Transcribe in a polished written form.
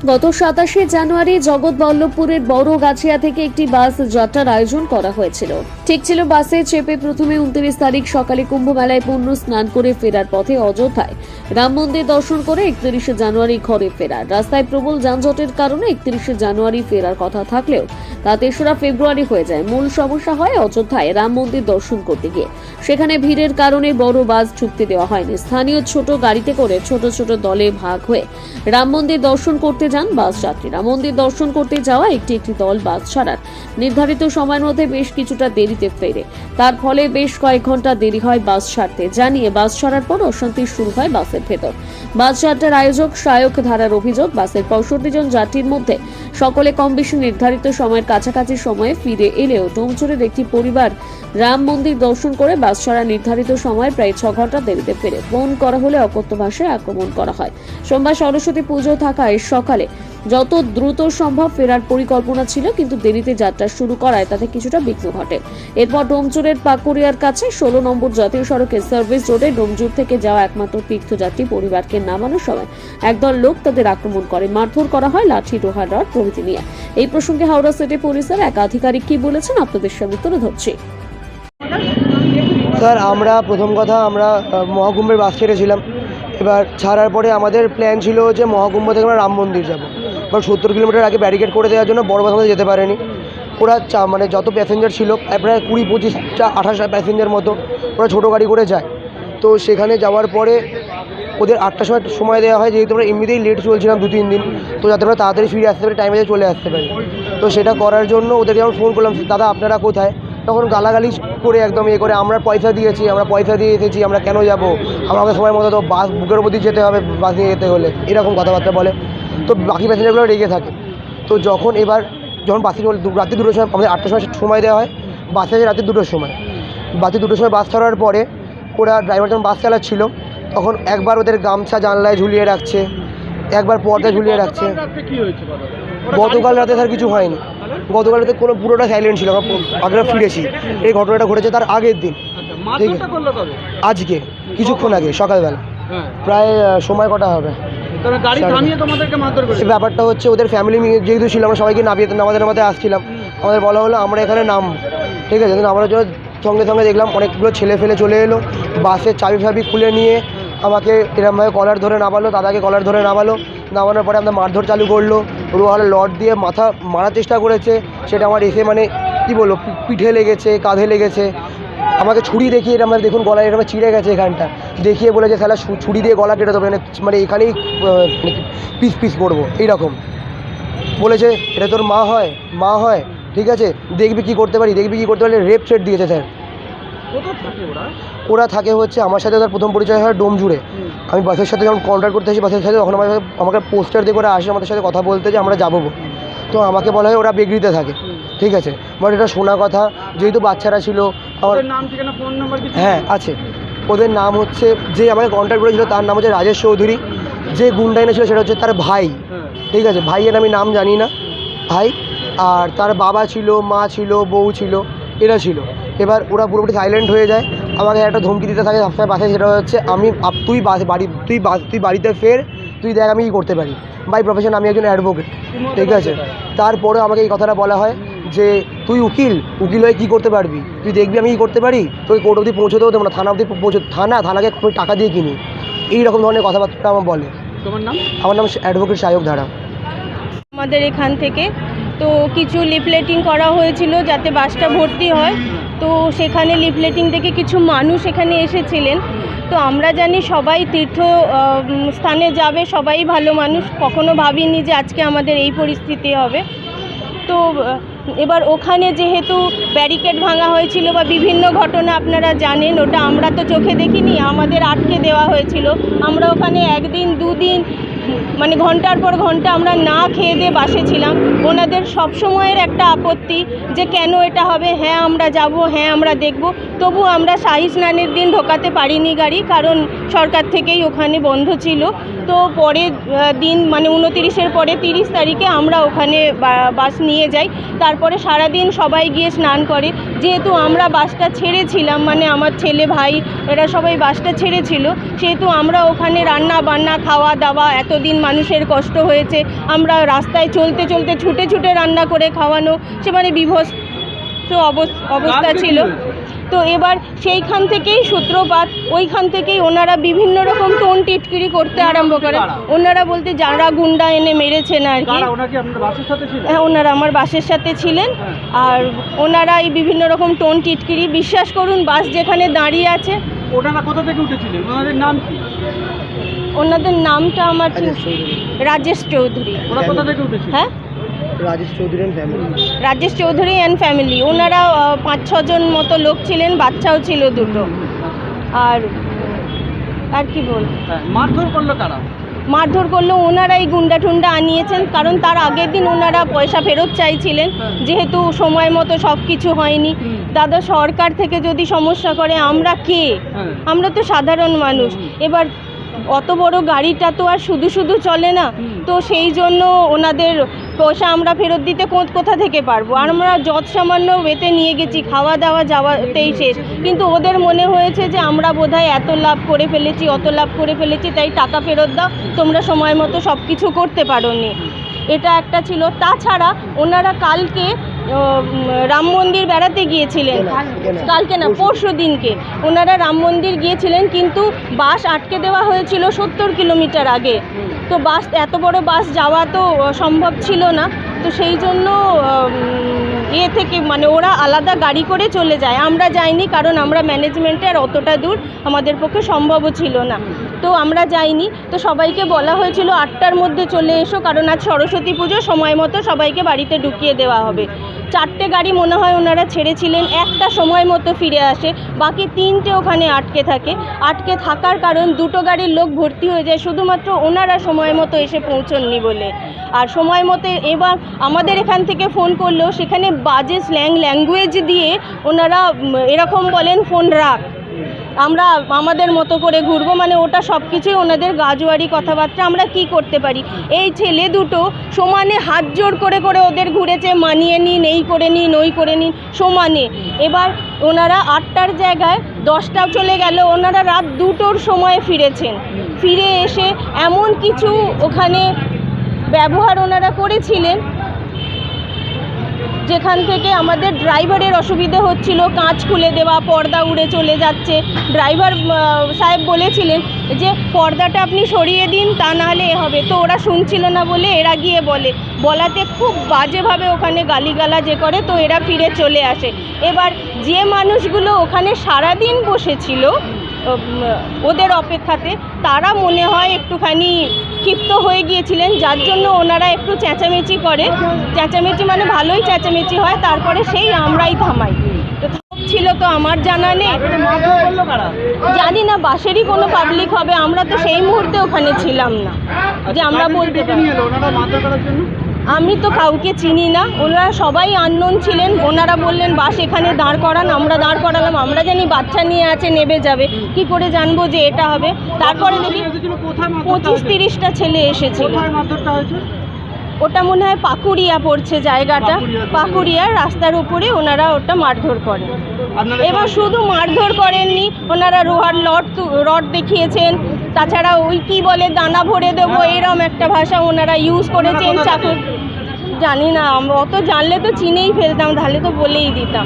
গত 27শে জানুয়ারি জগৎবল্লভপুরের বড়গাছিয়া থেকে একটি বাস যাত্রার আয়োজন করা হয়েছিল। ঠিক ছিল বাসে চেপে প্রথমে 29 তারিখ সকালে কুম্ভ মেলায় পূর্ণ স্নান করে ফেরার পথে অযোধ্যায় রাম মন্দির দর্শন করে 31শে জানুয়ারি ঘরে ফেরার। রাস্তায় প্রবল যানজটের কারণে 31শে জানুয়ারি ফেরার কথা থাকলেও তা 3রা ফেব্রুয়ারি হয়ে যায়। মূল সমস্যা হয় অযোধ্যায় রাম মন্দির দর্শন করতে গিয়ে। সেখানে ভিড়ের কারণে বড় বাস ঢুকতে দেওয়া হয়নি। স্থানীয় ছোট গাড়িতে করে ছোট ছোট দলে ভাগ হয়ে রাম মন্দির দর্শন করতে যান বাস যাত্রীরা। মন্দির দর্শন করতে যাওয়া একটি দল বাস ছাড়ার নির্ধারিত সময়ের মধ্যে বেশ কিছুটা দেরিতে ফেরে। তার ফলে বেশ কয়েক ঘন্টা দেরি হয় বাস ছাড়তে। জানিয়ে বাস ছাড়ার পর অশান্তি শুরু হয় বাসের ভেতর। বাস যাত্রার আয়োজক শায়ক ধারার অভিযোগ, বাসের 65 জন যাত্রীর মধ্যে সকলে কম বেশি নির্ধারিত সময়ের কাছাকাছি সময়ে ফিরে এলেও ডোমচুরের একটি পরিবার রাম মন্দির দর্শন করে বাস ছাড়া নির্ধারিত সময় প্রায় 6 ঘন্টা দেরিতে ফেরে। ফোন করা হলে অকথ্য ভাষায় আক্রমণ করা হয়। সোমবার সরস্বতী পুজো থাকায় সকালে যত দ্রুত সম্ভব ফেরার পরিকল্পনা ছিল, কিন্তু দেরিতে যাত্রা শুরু করায় তাতে কিছুটা বিঘ্ন ঘটে। এরপর ডোমচুরের পাকুড়িয়ার কাছে 16 নম্বর জাতীয় সড়কের সার্ভিস রোডে ডোমচুর থেকে যাওয়া একমাত্র তীর্থযাত্রী পরিবারকে নামানোর সময় একদল লোক তাদের আক্রমণ করে। মারধর করা হয় লাঠি, লোহার রড প্রভৃতি নিয়ে। এই প্রসঙ্গে হাওড়া সিটি পুলিশের এক আধিকারিক কি বলেছেন আপনাদের সামনে তুলে ধরছি। স্যার, আমরা প্রথম কথা আমরা মহাকুম্ভের বাস ছেড়েছিলাম। এবার ছাড়ার পরে আমাদের প্ল্যান ছিল যে মহাকুম্ভ থেকে আমরা রাম মন্দির যাব। এবার 70 কিলোমিটার আগে ব্যারিকেড করে দেওয়ার জন্য বড় বাস আমাদের যেতে পারেনি। ওরা মানে যত প্যাসেঞ্জার ছিল প্রায় 20-25টা 28টা প্যাসেঞ্জার মতো ওরা ছোটো গাড়ি করে যায়। তো সেখানে যাওয়ার পরে ওদের 8টার সময় দেওয়া হয়, যেহেতু আমরা এমনিতেই লেট চলছিলাম 2-3 দিন, তো যাতে আমরা তাড়াতাড়ি ফিরে আসতে পারি, টাইমে চলে আসতে পারি। তো সেটা করার জন্য ওদেরকে আমরা ফোন করলাম, দাদা আপনারা কোথায়? তখন গালাগালি করে একদম করে আমরা পয়সা দিয়েছি, আমরা পয়সা দিয়ে এসেছি, আমরা কেন যাব, আমাকে সময় মতো তো বাস বুকের উপর দিয়ে যেতে হবে, বাস নিয়ে যেতে হলে, এরকম কথাবার্তা বলে। তো বাকি প্যাসেঞ্জারগুলো রেগে থাকে। তো যখন বাসে রাত্রি 2টোর সময় আমাদের 8টার সময় দেওয়া হয়, বাসে আছে রাত্রি 2টোর সময়। রাত্রি 2টোর সময় বাস ছাড়ার পরে ওরা ড্রাইভার যখন বাস চালাচ্ছিল তখন একবার ওদের গামছা জানলায় ঝুলিয়ে রাখছে, একবার পর্দায় ঝুলিয়ে রাখছে। গতকাল রাতে স্যার কিছু হয়নি। গতকাল রাতে পুরোটা সাইলেন্ট ছিল। আমরা ফিরেছি, এই ঘটনাটা ঘটেছে তার আগের দিন। ঠিক আছে, আজকে কিছুক্ষণ আগে সকালবেলা প্রায় সময় কটা হবে। ব্যাপারটা হচ্ছে ওদের ফ্যামিলি যেহেতু ছিল, আমরা সবাইকে নামাতে আসছিলাম। আমাদের বলা হলো আমরা এখানে নামবো। ঠিক আছে, নামানোর জন্য সঙ্গে সঙ্গে দেখলাম অনেকগুলো ছেলে ফেলে চলে এলো, বাসের চাবি খুলে নিয়ে আমাকে এরকমভাবে কলার ধরে নামালো, দাদাকে কলার ধরে নামানোর পরে আমাদের মারধর চালু করলো। রোহার লড দিয়ে মাথা মারার চেষ্টা করেছে। সেটা আমার এসে কী বলবো, পিঠে লেগেছে, কাঁধে লেগেছে। আমাকে ছুরি দেখিয়ে এরকম দেখুন গলায় এরকম চিড়ে গেছে এখানটা, দেখিয়ে বলেছে তাহলে ছুরি দিয়ে গলা কেটে দেবে, মানে এখানেই পিস করবো এইরকম বলেছে। এটা তোর মা হয়, ঠিক আছে, দেখবি কী করতে পারি। রেপ থ্রেট দিয়েছে স্যার। ওরা থাকে হচ্ছে আমার সাথে ওদের প্রথম পরিচয় হয় ডোমজুড়ে। আমি বাসের সাথে যখন কন্ট্যাক্ট করতে আসি বাসের সাথে, তখন আমাকে পোস্টার দিয়ে করে আসে আমাদের সাথে কথা বলতে যে আমরা যাবো। তো আমাকে বলা হয় ওরা বেগড়িতে থাকে। ঠিক আছে, বাট এটা শোনা কথা, যেহেতু বাচ্চারা ছিল। আমার নাম, ঠিকানা, ফোন নাম্বার হ্যাঁ আছে। ওদের নাম হচ্ছে, যে আমাকে কন্ট্যাক্ট করেছিল তার নাম হচ্ছে রাজেশ চৌধুরী। যে গুন্ডা এনেছিল সেটা হচ্ছে তার ভাই। ঠিক আছে, ভাইয়ের আমি নাম জানি না, ভাই। আর তার বাবা ছিল, মা ছিল, বউ ছিল, এরা ছিল। এবার ওরা পুরোপুরি সাইলেন্ট হয়ে যায়। আমাকে একটা ধমকি দিতে থাকে সবসময় বাসে, সেটা হচ্ছে তুই বাড়িতে ফের, তুই দেখ আমি কী করতে পারি। বাই প্রফেশন আমি একজন অ্যাডভোকেট। ঠিক আছে, তারপরে আমাকে এই কথাটা বলা হয় যে তুই উকিল হয়ে কী করতে পারবি, তুই দেখবি আমি কী করতে পারি, তোকে কোর্ট অবধি পৌঁছতেও দেবো না, থানা অবধি থানাকে টাকা দিয়ে কিনি, এইরকম ধরনের কথাবার্তা আমার বলে। তোমার নাম? আমার নাম অ্যাডভোকেট শায়ক ধারা। আমাদের এখান থেকে তো কিছু লিফলেটিং করা হয়েছিল যাতে বাসটা ভর্তি হয়। তো সেখানে লিফলেটিং থেকে কিছু মানুষ এখানে এসেছিলেন। তো আমরা জানি সবাই তীর্থ স্থানে যাবে, সবাই ভালো মানুষ, কখনো ভাবিনি যে আজকে আমাদের এই পরিস্থিতি হবে। তো এবার ওখানে যেহেতু ব্যারিকেড ভাঙা হয়েছিল বা বিভিন্ন ঘটনা আপনারা জানেন, ওটা আমরা তো চোখে দেখিনি, আমাদের আটকে দেওয়া হয়েছিল। আমরা ওখানে 1 দিন 2 দিন মানে ঘন্টার পর ঘন্টা আমরা না খেয়ে দিয়ে বাসে ছিলাম। ওনাদের সবসময়ের একটা আপত্তি যে কেন এটা হবে, হ্যাঁ আমরা যাব, হ্যাঁ আমরা দেখব। তবু আমরা শাহী স্নানের দিন ঢোকাতে পারিনি গাড়ি, কারণ সরকার থেকেই ওখানে বন্ধ ছিল। তো পরের দিন মানে 29-এর পরে 30 তারিখে আমরা ওখানে বাস নিয়ে যাই। তারপরে সারাদিন সবাই গিয়ে স্নান করে। যেহেতু আমরা বাসটা ছেড়েছিলাম, মানে আমার ছেলে ভাই এরা সবাই বাসটা ছেড়েছিল, সেহেতু আমরা ওখানে রান্না বান্না খাওয়া দাওয়া, এতদিন মানুষের কষ্ট হয়েছে, আমরা রাস্তায় চলতে চলতে ছুটে ছুটে রান্না করে খাওয়ানো, সে মানে বিভৎস অবস্থা ছিল। তো এবার সেইখান থেকেই সূত্রপাত, ওইখান থেকেই ওনারা বিভিন্ন রকম টোন টিটকিরি করতে আরম্ভ করে। ওনারা বলতে যারা গুন্ডা এনে মেরেছেন আর কি, হ্যাঁ ওনারা আমার বাসের সাথে ছিলেন। আর ওনারা এই বিভিন্ন রকম টোন টিটকিরি, বিশ্বাস করুন বাস যেখানে দাঁড়িয়ে আছে। ওনারা কোথা থেকে উঠেছিলেন, ওনাদের নাম কি? ওনাদের নামটা আমার রাজেশ চৌধুরী। ওরা কোথা থেকে উঠেছিল? হ্যাঁ Rajesh Chowdhury and family. Rajesh Chowdhury and family. ওনারা 5-6 জন মতো লোক ছিলেন, বাচ্চাও ছিল দুটো। আর কি বল, মারধর করলো কারা? মারধর করলো ওনারাই, গুন্ডা টুন্ডা আনিয়েছেন। কারণ তার আগের দিন ওনারা পয়সা ফেরত চাইছিলেন, যেহেতু সময় মতো সব কিছু হয়নি। দাদা সরকার থেকে যদি সমস্যা করে আমরা কে? আমরা তো সাধারণ মানুষ। এবার অত বড় গাড়িটা তো আর শুধু শুধু চলে না, তো সেই জন্য ওনাদের পয়সা আমরা ফেরত দিতে কোথা থেকে পারবো? আর আমরা যত সামান্য বেতে নিয়ে গেছি, খাওয়া দাওয়া যাওয়াতেই শেষ। কিন্তু ওদের মনে হয়েছে যে আমরা বোধহয় এত লাভ করে ফেলেছি, অত লাভ করে ফেলেছি, তাই টাকা ফেরত দাও, তোমরা সময় মতো সব কিছু করতে পারোনি। এটা একটা ছিল। তাছাড়া ওনারা কালকে রাম মন্দির বেড়াতে গিয়েছিলেন, কালকে না পরশু দিনকে ওনারা রাম মন্দির গিয়েছিলেন, কিন্তু বাস আটকে দেওয়া হয়েছিল 70 কিলোমিটার আগে। তো বাস, এত বড় বাস যাওয়া তো সম্ভব ছিল না। তো সেই জন্য থেকে মানে ওরা আলাদা গাড়ি করে চলে যায়, আমরা যাইনি, কারণ আমরা ম্যানেজমেন্টে আর অতটা দূর আমাদের পক্ষে সম্ভবও ছিল না। তো আমরা যাইনি। তো সবাইকে বলা হয়েছিল 8টার মধ্যে চলে এসো, কারণ আজ সরস্বতী পুজো, সময় মতো সবাইকে বাড়িতে ঢুকিয়ে দেওয়া হবে। 4টে গাড়ি মনে হয় ওনারা ছেড়েছিলেন, একটা সময় মতো ফিরে আসে, বাকি 3টে ওখানে আটকে থাকে। আটকে থাকার কারণ 2টো গাড়ির লোক ভর্তি হয়ে যায়, শুধুমাত্র ওনারা সময় মতো এসে পৌঁছননি বলে। আর সময় মতো এবার আমাদের এখান থেকে ফোন করলেও সেখানে বাজে ল্যাঙ্গুয়েজ দিয়ে ওনারা এরকম বলেন, ফোন রাখ, আমরা আমাদের মতো করে ঘুরবো, মানে ওটা সব কিছুই ওনাদের গাজোয়ারি কথাবার্তা। আমরা কি করতে পারি? এই ছেলে দুটো সমানে হাত জোর করে করে ওদের ঘুরেছে, মানিয়ে নিন, এই করে নিন, ওই করে নিন, সমানে। এবার ওনারা 8টার জায়গায় 10টাও চলে গেল, ওনারা রাত 2টোর সময় ফিরেছেন। ফিরে এসে এমন কিছু ওখানে ব্যবহার ওনারা করেছিলেন যেখান থেকে আমাদের ড্রাইভারের অসুবিধে হচ্ছিল, কাঁচ খুলে দেওয়া, পর্দা উড়ে চলে যাচ্ছে। ড্রাইভার সাহেব বলেছিলেন যে পর্দাটা আপনি সরিয়ে দিন, তা নাহলে এ হবে। তো ওরা শুনছিল না বলে এরা গিয়ে বলাতে খুব বাজেভাবে ওখানে গালিগালাজ করে, তো এরা ফিরে চলে আসে। এবার যে মানুষগুলো ওখানে সারাদিন বসেছিল ওদের অপেক্ষাতে, তারা মনে হয় একটুখানি ক্ষিপ্ত হয়ে গিয়েছিলেন, যার জন্য ওনারা একটু চেঁচামেচি করে। চেঁচামেচি মানে ভালোই চেঁচামেচি হয়, তারপরে সেই আমরাই থামাই। তো ছিল তো আমার জানা নেই, জানি না বাসেরই কোনো পাবলিক হবে, আমরা তো সেই মুহূর্তে ওখানে ছিলাম না যে আমরা বলতে পারি। আমি তো কাউকে চিনি না, ওনারা সবাই আননোন ছিলেন। ওনারা বললেন বাস এখানে দাঁড় করান, আমরা দাঁড় করালাম। আমরা জানি বাচ্চা নিয়ে আছে, নেবে যাবে, কি করে জানবো যে এটা হবে? তারপরে দেখি 25-30টা ছেলে এসেছিল। ওটা মনে হয় পাকুড়িয়া পড়ছে জায়গাটা, পাকুড়িয়ার রাস্তার উপরে ওনারা ওটা মারধর করেন। এবার শুধু মারধর করেননি, ওনারা লোহার রড দেখিয়েছেন, তাছাড়া ওই কি বলে দানা ভরে দেবো, এরম একটা ভাষা ওনারা ইউজ করেছেন। চাকু জানি না, অত জানলে তো চিনেই ফেলতাম, তাহলে তো বলেই দিতাম।